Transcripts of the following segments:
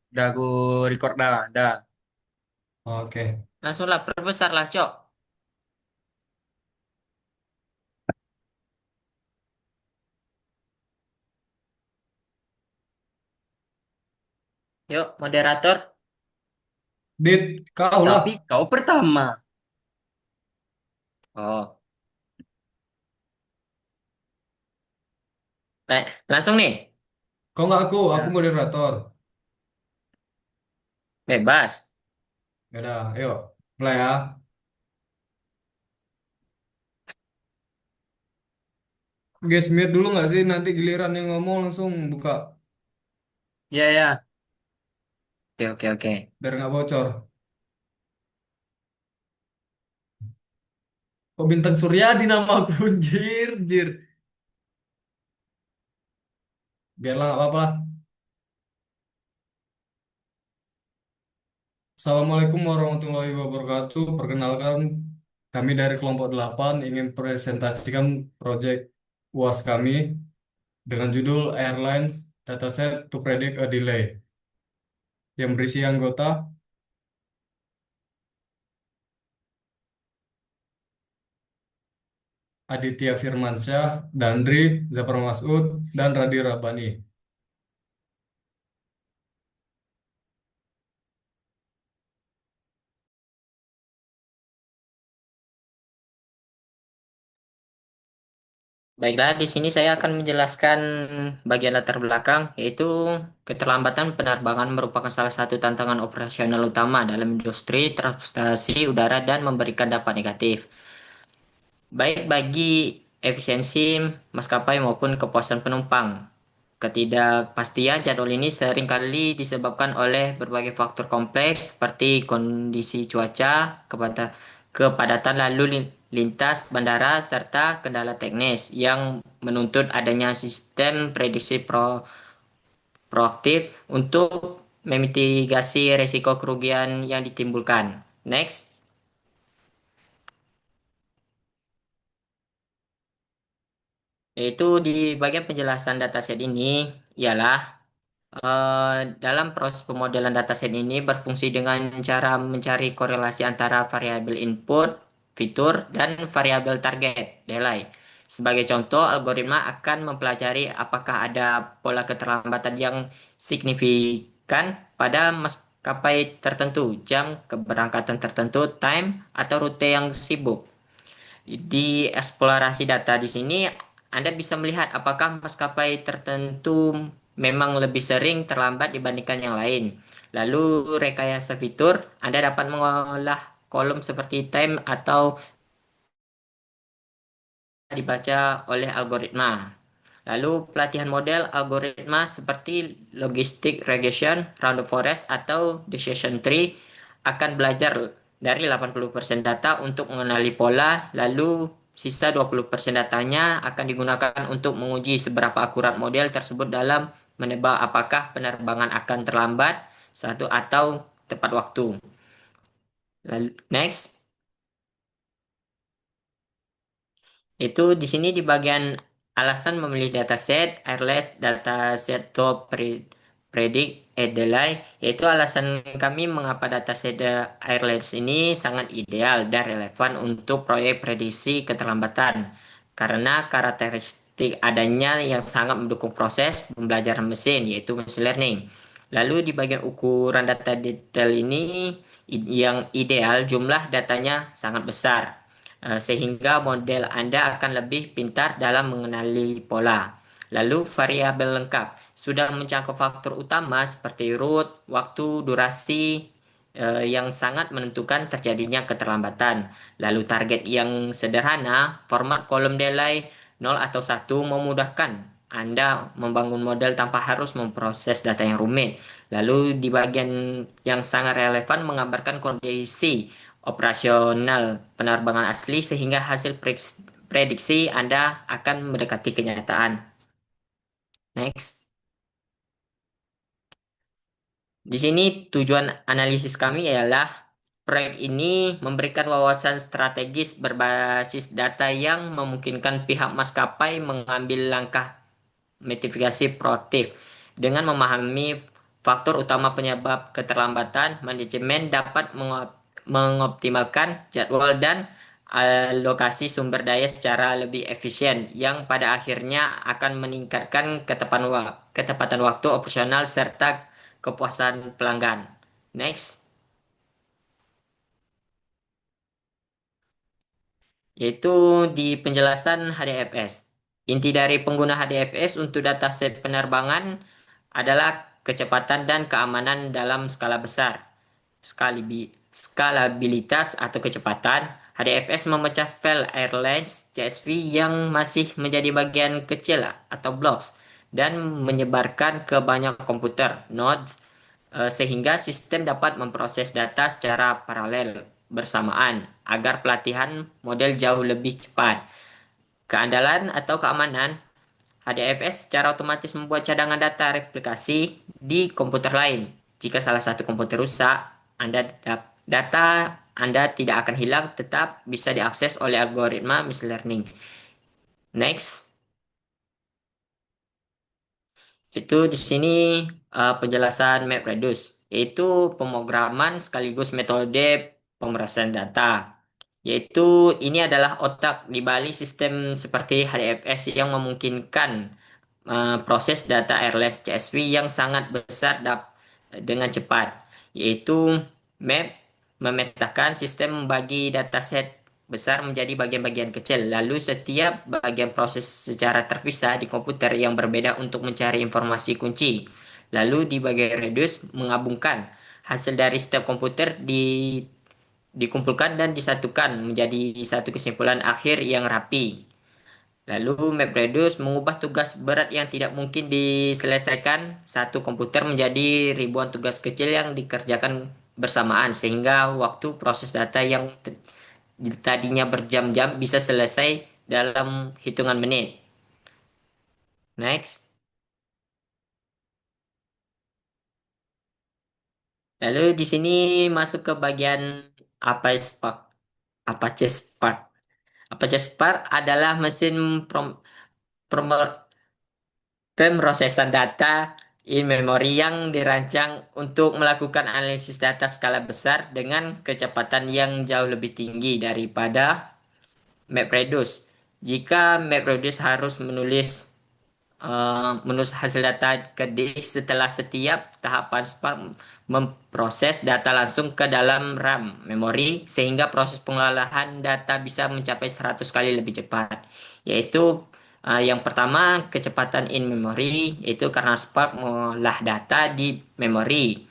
Udah aku record dah, dah. Oke. Langsunglah perbesar lah, Cok. Yuk, moderator. Dit, kau Tapi lah. kau pertama. Oh, langsung nih. Kau nggak aku Ya, moderator. Bebas. Ya udah, ayo. Mulai ya. Guys, mute dulu nggak sih? Nanti giliran yang ngomong langsung buka. ya, ya. Oke, oke, oke. Biar nggak bocor. Kok Bintang Suryadi nama aku? Jir, jir. Biarlah nggak apa-apa lah. Assalamualaikum warahmatullahi wabarakatuh. Perkenalkan, kami dari kelompok 8 ingin presentasikan proyek UAS kami dengan judul Airlines Dataset to Predict a Delay yang berisi anggota Aditya Firmansyah, Dandri, Zafar Masud, dan Radhi Rabbani. Baiklah, di sini saya akan menjelaskan bagian latar belakang, yaitu keterlambatan penerbangan merupakan salah satu tantangan operasional utama dalam industri transportasi udara dan memberikan dampak negatif, baik bagi efisiensi maskapai maupun kepuasan penumpang. Ketidakpastian jadwal ini seringkali disebabkan oleh berbagai faktor kompleks seperti kondisi cuaca, kepadatan lalu lintas bandara, serta kendala teknis yang menuntut adanya sistem prediksi proaktif untuk memitigasi risiko kerugian yang ditimbulkan. Next, yaitu di bagian penjelasan dataset ini ialah dalam proses pemodelan dataset ini berfungsi dengan cara mencari korelasi antara variabel input, fitur, dan variabel target, delay. Sebagai contoh, algoritma akan mempelajari apakah ada pola keterlambatan yang signifikan pada maskapai tertentu, jam keberangkatan tertentu, time, atau rute yang sibuk. Di eksplorasi data di sini, Anda bisa melihat apakah maskapai tertentu memang lebih sering terlambat dibandingkan yang lain. Lalu, rekayasa fitur, Anda dapat mengolah kolom seperti time atau dibaca oleh algoritma. Lalu, pelatihan model algoritma seperti logistic regression, random forest, atau decision tree akan belajar dari 80% data untuk mengenali pola, lalu sisa 20% datanya akan digunakan untuk menguji seberapa akurat model tersebut dalam menebak apakah penerbangan akan terlambat satu atau tepat waktu. Lalu, next. Itu di sini di bagian alasan memilih dataset, airless dataset to predict delay, yaitu alasan kami mengapa dataset airless ini sangat ideal dan relevan untuk proyek prediksi keterlambatan. Karena karakteristik adanya yang sangat mendukung proses pembelajaran mesin, yaitu machine learning. Lalu di bagian ukuran data detail ini yang ideal jumlah datanya sangat besar. Sehingga model Anda akan lebih pintar dalam mengenali pola. Lalu variabel lengkap sudah mencakup faktor utama seperti route, waktu, durasi yang sangat menentukan terjadinya keterlambatan. Lalu target yang sederhana, format kolom delay 0 atau 1 memudahkan Anda membangun model tanpa harus memproses data yang rumit. Lalu di bagian yang sangat relevan menggambarkan kondisi operasional penerbangan asli sehingga hasil prediksi Anda akan mendekati kenyataan. Next. Di sini tujuan analisis kami ialah proyek ini memberikan wawasan strategis berbasis data yang memungkinkan pihak maskapai mengambil langkah mitigasi proaktif dengan memahami faktor utama penyebab keterlambatan, manajemen dapat mengoptimalkan jadwal dan alokasi sumber daya secara lebih efisien, yang pada akhirnya akan meningkatkan ketepatan waktu operasional serta kepuasan pelanggan. Next, yaitu di penjelasan HDFS. Inti dari pengguna HDFS untuk dataset penerbangan adalah kecepatan dan keamanan dalam skala besar. Skalabilitas atau kecepatan, HDFS memecah file airlines CSV yang masih menjadi bagian kecil atau blocks dan menyebarkan ke banyak komputer nodes, sehingga sistem dapat memproses data secara paralel bersamaan agar pelatihan model jauh lebih cepat. Keandalan atau keamanan, HDFS secara otomatis membuat cadangan data replikasi di komputer lain. Jika salah satu komputer rusak, data Anda tidak akan hilang, tetap bisa diakses oleh algoritma machine learning. Next, itu di sini penjelasan MapReduce, yaitu pemrograman sekaligus metode pemrosesan data. Yaitu ini adalah otak di balik sistem seperti HDFS yang memungkinkan proses data airless CSV yang sangat besar dengan cepat, yaitu map memetakan sistem membagi dataset besar menjadi bagian-bagian kecil, lalu setiap bagian proses secara terpisah di komputer yang berbeda untuk mencari informasi kunci. Lalu di bagian reduce menggabungkan hasil dari setiap komputer dikumpulkan dan disatukan menjadi satu kesimpulan akhir yang rapi. Lalu MapReduce mengubah tugas berat yang tidak mungkin diselesaikan satu komputer menjadi ribuan tugas kecil yang dikerjakan bersamaan, sehingga waktu proses data yang tadinya berjam-jam bisa selesai dalam hitungan menit. Next. Lalu di sini masuk ke bagian Apache Spark. Apache Spark. Apache Spark adalah mesin pemrosesan data in memory yang dirancang untuk melakukan analisis data skala besar dengan kecepatan yang jauh lebih tinggi daripada MapReduce. Jika MapReduce harus menulis hasil data ke disk, setelah setiap tahapan Spark memproses data langsung ke dalam RAM memori, sehingga proses pengolahan data bisa mencapai 100 kali lebih cepat. Yaitu yang pertama, kecepatan in memory, yaitu karena Spark mengolah data di memori.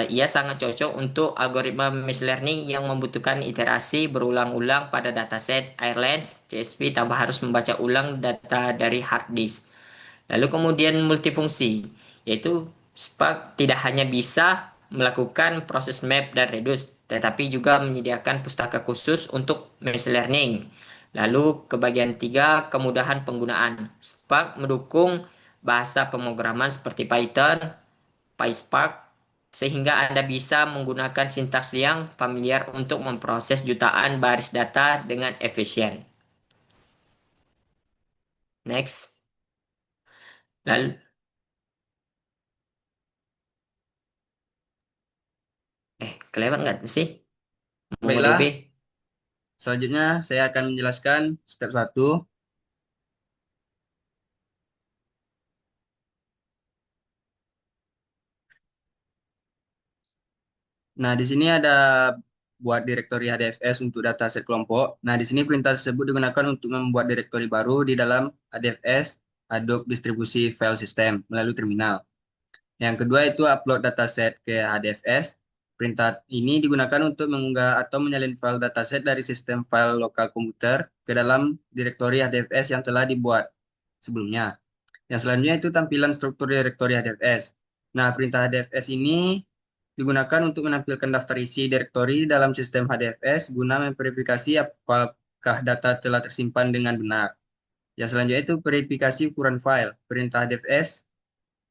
Ia sangat cocok untuk algoritma machine learning yang membutuhkan iterasi berulang-ulang pada dataset Airlines CSV tanpa harus membaca ulang data dari hard disk. Lalu kemudian multifungsi, yaitu Spark tidak hanya bisa melakukan proses map dan reduce, tetapi juga menyediakan pustaka khusus untuk machine learning. Lalu ke bagian 3, kemudahan penggunaan. Spark mendukung bahasa pemrograman seperti Python, PySpark, sehingga Anda bisa menggunakan sintaks yang familiar untuk memproses jutaan baris data dengan efisien. Next. Lalu, kelewat nggak sih? MongoDB. Baiklah, selanjutnya saya akan menjelaskan step satu. Nah, di sini ada buat direktori HDFS untuk dataset kelompok. Nah, di sini perintah tersebut digunakan untuk membuat direktori baru di dalam HDFS, Adobe Distribusi File System, melalui terminal. Yang kedua itu upload dataset ke HDFS. Perintah ini digunakan untuk mengunggah atau menyalin file dataset dari sistem file lokal komputer ke dalam direktori HDFS yang telah dibuat sebelumnya. Yang selanjutnya itu tampilan struktur direktori HDFS. Nah, perintah HDFS ini digunakan untuk menampilkan daftar isi direktori dalam sistem HDFS guna memverifikasi apakah data telah tersimpan dengan benar. Yang selanjutnya itu verifikasi ukuran file. Perintah HDFS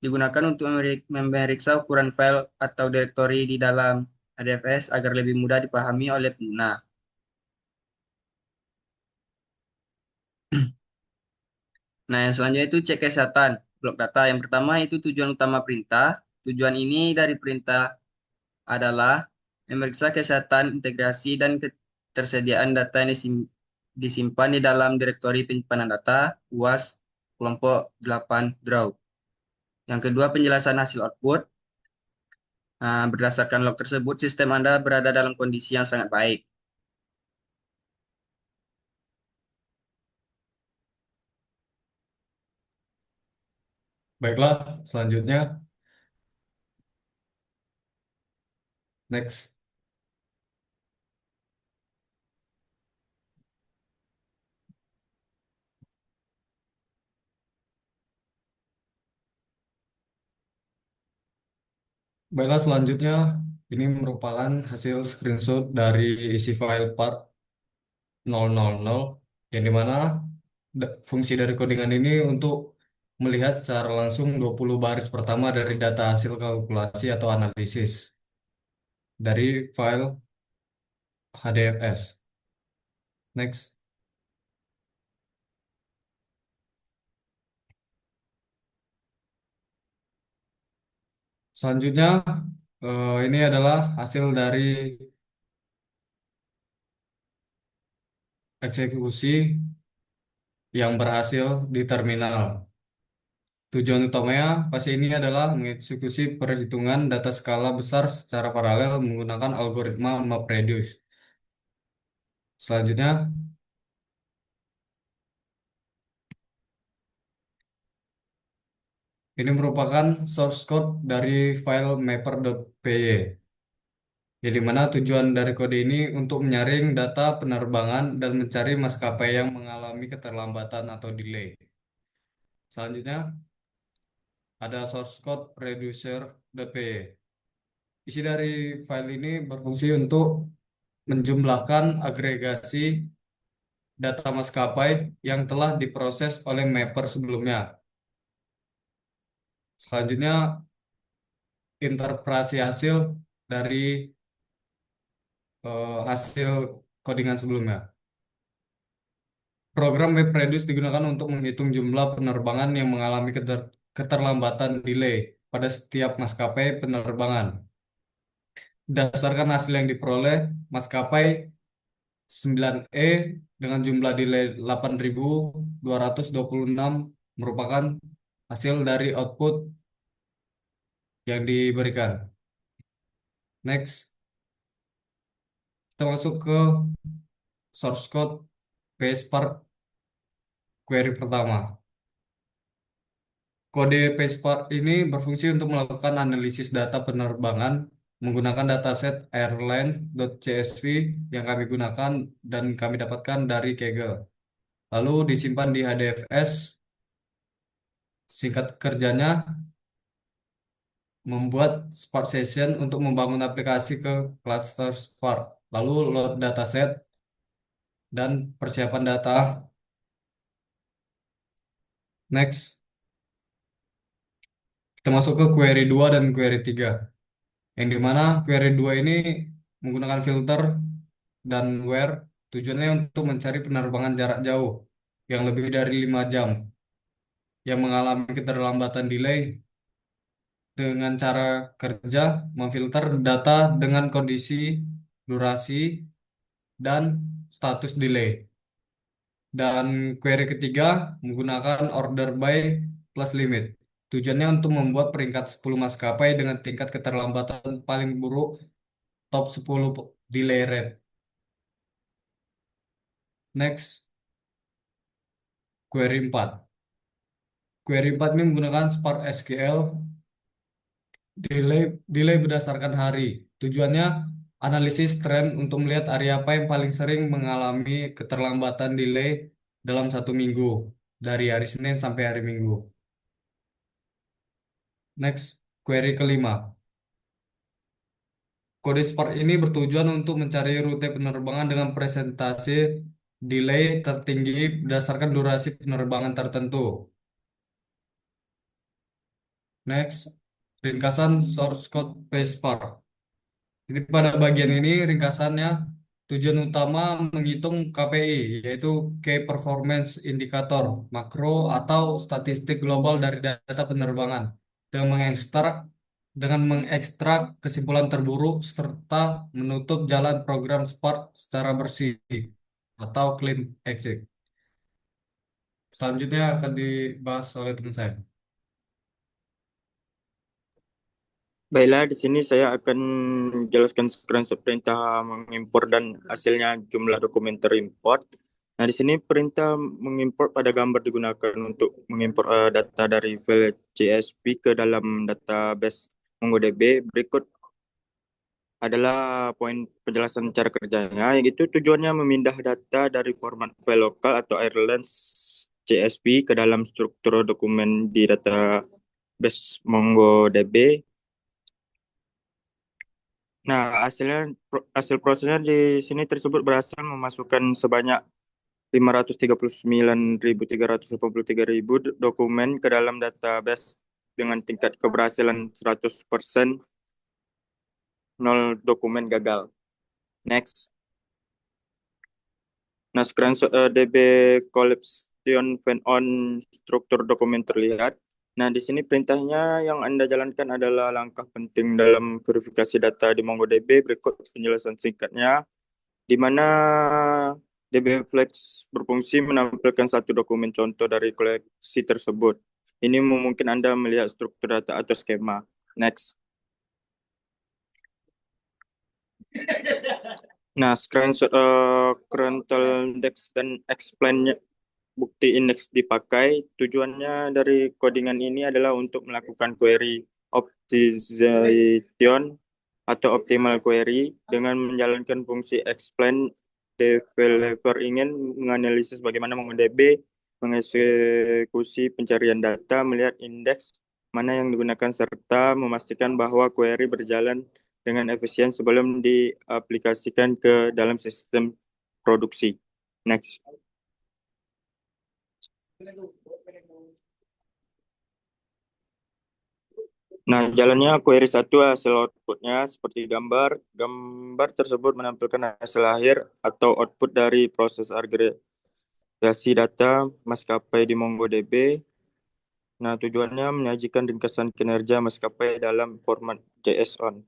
digunakan untuk memeriksa ukuran file atau direktori di dalam HDFS agar lebih mudah dipahami oleh pengguna. Nah, yang selanjutnya itu cek kesehatan blok data. Yang pertama itu tujuan utama perintah. Tujuan ini dari perintah adalah memeriksa kesehatan, integrasi, dan ketersediaan data yang disimpan di dalam Direktori Penyimpanan Data UAS kelompok 8 DRAW. Yang kedua, penjelasan hasil output. Berdasarkan log tersebut, sistem Anda berada dalam kondisi yang sangat baik. Baiklah, selanjutnya next. Baiklah, selanjutnya ini merupakan hasil screenshot dari isi file part 000 yang dimana fungsi dari codingan ini untuk melihat secara langsung 20 baris pertama dari data hasil kalkulasi atau analisis dari file HDFS. Next. Selanjutnya, ini adalah hasil dari eksekusi yang berhasil di terminal. Tujuan utamanya pasti ini adalah mengeksekusi perhitungan data skala besar secara paralel menggunakan algoritma MapReduce. Selanjutnya, ini merupakan source code dari file mapper.py. Jadi mana tujuan dari kode ini untuk menyaring data penerbangan dan mencari maskapai yang mengalami keterlambatan atau delay. Selanjutnya, ada source code reducer.py. Isi dari file ini berfungsi untuk menjumlahkan agregasi data maskapai yang telah diproses oleh mapper sebelumnya. Selanjutnya, interpretasi hasil dari hasil codingan sebelumnya. Program MapReduce digunakan untuk menghitung jumlah penerbangan yang mengalami keterlambatan delay pada setiap maskapai penerbangan. Berdasarkan hasil yang diperoleh, maskapai 9E dengan jumlah delay 8.226 merupakan hasil dari output yang diberikan. Next, kita masuk ke source code PSpark query pertama. Kode PSpark ini berfungsi untuk melakukan analisis data penerbangan menggunakan dataset airlines.csv yang kami gunakan dan kami dapatkan dari Kaggle. Lalu disimpan di HDFS. Singkat kerjanya, membuat Spark Session untuk membangun aplikasi ke cluster Spark. Lalu load dataset dan persiapan data. Next, kita masuk ke query 2 dan query 3. Yang dimana query 2 ini menggunakan filter dan where tujuannya untuk mencari penerbangan jarak jauh yang lebih dari 5 jam yang mengalami keterlambatan delay dengan cara kerja memfilter data dengan kondisi, durasi, dan status delay. Dan query ketiga menggunakan order by plus limit. Tujuannya untuk membuat peringkat 10 maskapai dengan tingkat keterlambatan paling buruk top 10 delay rate. Next, query 4. Query 4 ini menggunakan Spark SQL delay berdasarkan hari. Tujuannya analisis tren untuk melihat area apa yang paling sering mengalami keterlambatan delay dalam satu minggu dari hari Senin sampai hari Minggu. Next, query kelima. Kode Spark ini bertujuan untuk mencari rute penerbangan dengan presentasi delay tertinggi berdasarkan durasi penerbangan tertentu. Next, ringkasan source code PSpark. Jadi pada bagian ini ringkasannya tujuan utama menghitung KPI yaitu Key Performance Indicator makro atau statistik global dari data penerbangan dengan mengekstrak dengan mengekstrak kesimpulan terburuk serta menutup jalan program Spark secara bersih atau clean exit. Selanjutnya akan dibahas oleh teman saya. Baiklah, di sini saya akan jelaskan screenshot perintah mengimpor dan hasilnya jumlah dokumen terimport. Nah, di sini perintah mengimport pada gambar digunakan untuk mengimpor data dari file CSV ke dalam database MongoDB. Berikut adalah poin penjelasan cara kerjanya, yaitu tujuannya memindah data dari format file lokal atau Airlines CSV ke dalam struktur dokumen di database MongoDB. Nah, hasil prosesnya di sini tersebut berhasil memasukkan sebanyak 539.383 dokumen ke dalam database dengan tingkat keberhasilan 100%, 0 dokumen gagal. Next. Nah, screenshot DB collection fan on struktur dokumen terlihat. Nah, di sini perintahnya yang Anda jalankan adalah langkah penting dalam verifikasi data di MongoDB. Berikut penjelasan singkatnya, di mana DBFlex berfungsi menampilkan satu dokumen contoh dari koleksi tersebut. Ini memungkinkan Anda melihat struktur data atau skema. Next. Nah, screenshot Crontal Index dan explain bukti indeks dipakai. Tujuannya dari codingan ini adalah untuk melakukan query optimization atau optimal query dengan menjalankan fungsi explain. Developer ingin menganalisis bagaimana MongoDB mengeksekusi pencarian data, melihat indeks mana yang digunakan, serta memastikan bahwa query berjalan dengan efisien sebelum diaplikasikan ke dalam sistem produksi. Next. Nah, jalannya query 1 hasil outputnya seperti gambar. Gambar tersebut menampilkan hasil akhir atau output dari proses agregasi data maskapai di MongoDB. Nah, tujuannya menyajikan ringkasan kinerja maskapai dalam format JSON.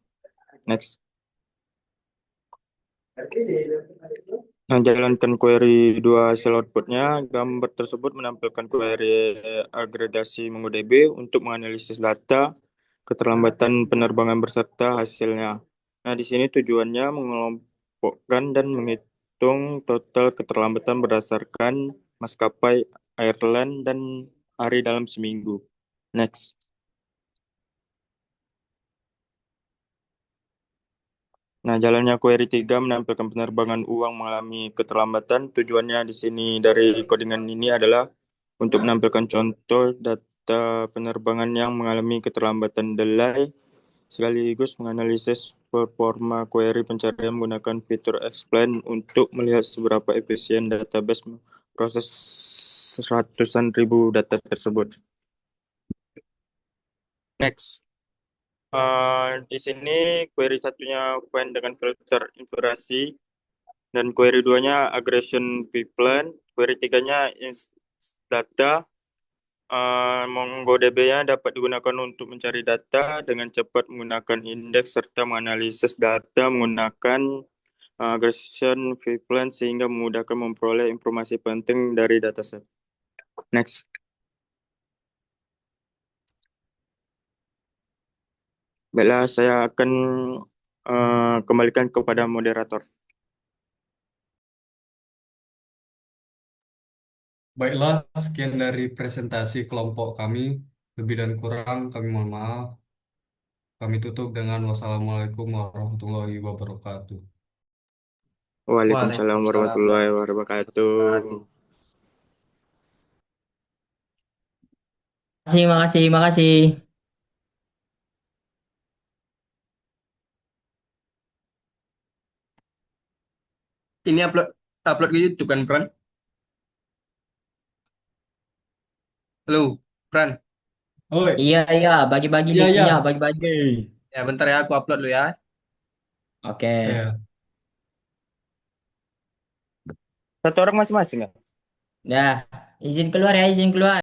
Next. Nah, jalankan query 2 hasil outputnya. Gambar tersebut menampilkan query agregasi MongoDB untuk menganalisis data, keterlambatan penerbangan beserta hasilnya. Nah, di sini tujuannya mengelompokkan dan menghitung total keterlambatan berdasarkan maskapai airline dan hari dalam seminggu. Next. Nah, jalannya query 3 menampilkan penerbangan uang mengalami keterlambatan. Tujuannya di sini dari codingan ini adalah untuk menampilkan contoh data penerbangan yang mengalami keterlambatan delay, sekaligus menganalisis performa query pencarian menggunakan fitur explain untuk melihat seberapa efisien database proses ratusan ribu data tersebut. Next. Di sini query satunya find dengan filter inspirasi dan query 2-nya aggregation pipeline, query 3-nya data. MongoDB-nya dapat digunakan untuk mencari data dengan cepat menggunakan indeks serta menganalisis data menggunakan aggregation pipeline sehingga memudahkan memperoleh informasi penting dari dataset. Next. Baiklah, saya akan kembalikan kepada moderator. Baiklah, sekian dari presentasi kelompok kami. Lebih dan kurang kami mohon maaf. Kami tutup dengan wassalamualaikum warahmatullahi wabarakatuh. Waalaikumsalam warahmatullahi wabarakatuh. Makasih, makasih. Ini upload ke YouTube kan, Pran? Halo, Pran. Oi, Iya, iya, bagi-bagi iya, iya. linknya, bagi-bagi. Ya, bentar ya, aku upload dulu ya. Oke. Ya. Satu orang masing-masing ya? Dah, izin keluar ya, izin keluar.